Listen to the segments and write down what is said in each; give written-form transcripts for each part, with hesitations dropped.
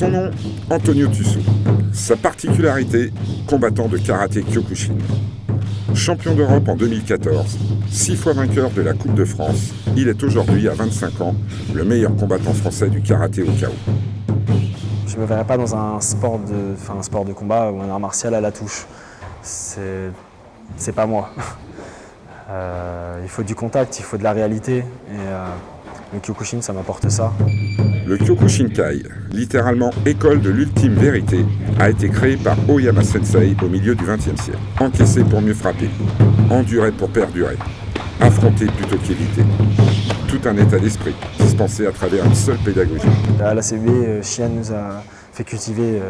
Son nom, Antonio Tusso. Sa particularité, combattant de karaté Kyokushin. Champion d'Europe en 2014, 6 fois vainqueur de la Coupe de France, il est aujourd'hui, à 25 ans, le meilleur combattant français du karaté au KO. Je ne me verrais pas dans un sport de combat ou un art martial à la touche. C'est pas moi. Il faut du contact, il faut de la réalité. Et le Kyokushin, ça m'apporte ça. Le Kyokushinkai, littéralement école de l'ultime vérité, a été créé par Oyama Sensei au milieu du XXe siècle. Encaisser pour mieux frapper, endurer pour perdurer, affronter plutôt qu'éviter. Tout un état d'esprit, dispensé à travers une seule pédagogie. À la CB, Shihan nous a fait cultiver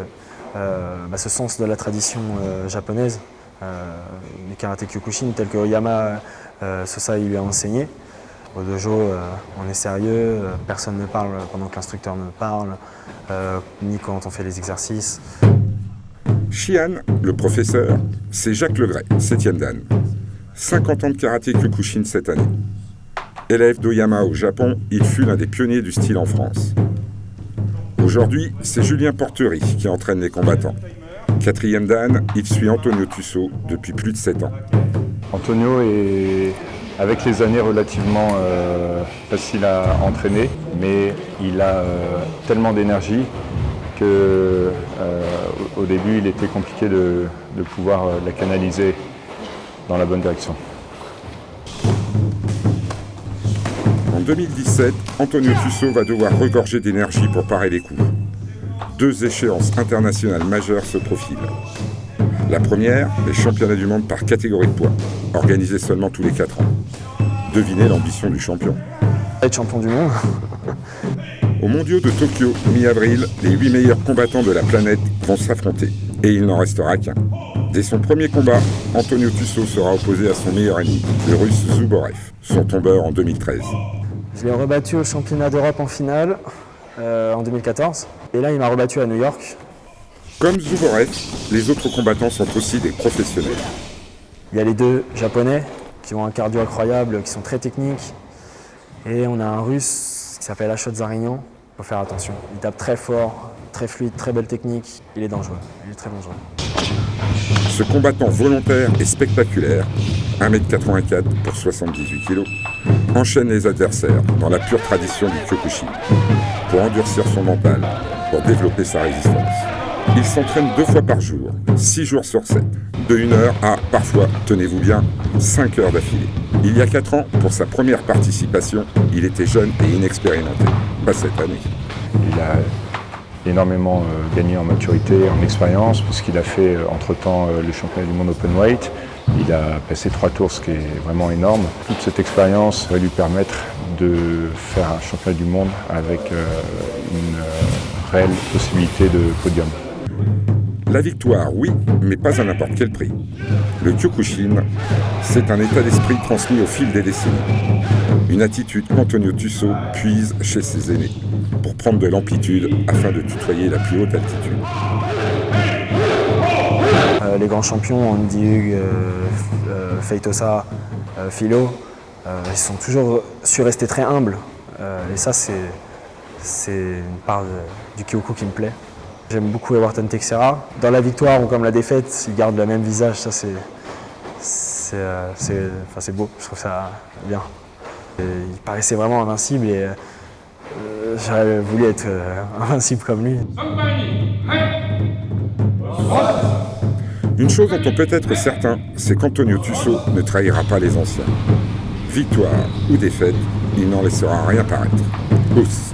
ce sens de la tradition japonaise, du karaté Kyokushin, tel que Oyama Sosai lui a enseigné. Au dojo, on est sérieux, personne ne parle pendant que l'instructeur me parle, ni quand on fait les exercices. Shihan, le professeur, c'est Jacques Legray, 7e dan. 50 ans de karaté Kyokushin cette année. Élève d'Oyama au Japon, il fut l'un des pionniers du style en France. Aujourd'hui, c'est Julien Portery qui entraîne les combattants. 4e dan, il suit Antonio Tusso depuis plus de 7 ans. Antonio est, avec les années, relativement facile à entraîner, mais il a tellement d'énergie qu'au début, il était compliqué de pouvoir la canaliser dans la bonne direction. En 2017, Antonio Tusso va devoir regorger d'énergie pour parer les coups. 2 échéances internationales majeures se profilent. La première, les championnats du monde par catégorie de poids, organisés seulement tous les 4 ans. Devinez l'ambition du champion. Être champion du monde. Aux mondiaux de Tokyo, mi-avril, les 8 meilleurs combattants de la planète vont s'affronter. Et il n'en restera qu'un. Dès son premier combat, Antonio Tusso sera opposé à son meilleur ami, le russe Zuborev, son tombeur en 2013. Je l'ai rebattu au championnat d'Europe en finale en 2014. Et là, il m'a rebattu à New York. Comme Zuborev, les autres combattants sont aussi des professionnels. Il y a les 2 japonais qui ont un cardio incroyable, qui sont très techniques. Et on a un russe qui s'appelle Ashot Zarignan. Il faut faire attention. Il tape très fort, très fluide, très belle technique. Il est dangereux, il est très dangereux. Ce combattant volontaire et spectaculaire, 1m84 pour 78 kg, enchaîne les adversaires dans la pure tradition du Kyokushin, pour endurcir son mental, pour développer sa résistance. Il s'entraîne 2 fois par jour, 6 jours sur 7, de 1 heure à, parfois, tenez-vous bien, 5 heures d'affilée. Il y a 4 ans, pour sa première participation, il était jeune et inexpérimenté. Pas cette année. Il a énormément gagné en maturité, en expérience, puisqu'il a fait entre-temps le championnat du monde openweight. Il a passé 3 tours, ce qui est vraiment énorme. Toute cette expérience va lui permettre de faire un championnat du monde avec une réelle possibilité de podium. La victoire, oui, mais pas à n'importe quel prix. Le Kyokushin, c'est un état d'esprit transmis au fil des décennies. Une attitude qu'Antonio Tusso puise chez ses aînés, pour prendre de l'amplitude afin de tutoyer la plus haute altitude. Les grands champions, Andy Hug, Feitosa, Philo, ils sont toujours su rester très humbles. Et ça, c'est une part du Kyoku qui me plaît. J'aime beaucoup Ewarton Texera. Dans la victoire ou comme la défaite, il garde le même visage. Ça, c'est beau. Je trouve ça bien. Et il paraissait vraiment invincible et j'aurais voulu être invincible comme lui. Une chose dont on peut être certain, c'est qu'Antonio Tusso ne trahira pas les anciens. Victoire ou défaite, il n'en laissera rien paraître. Tous.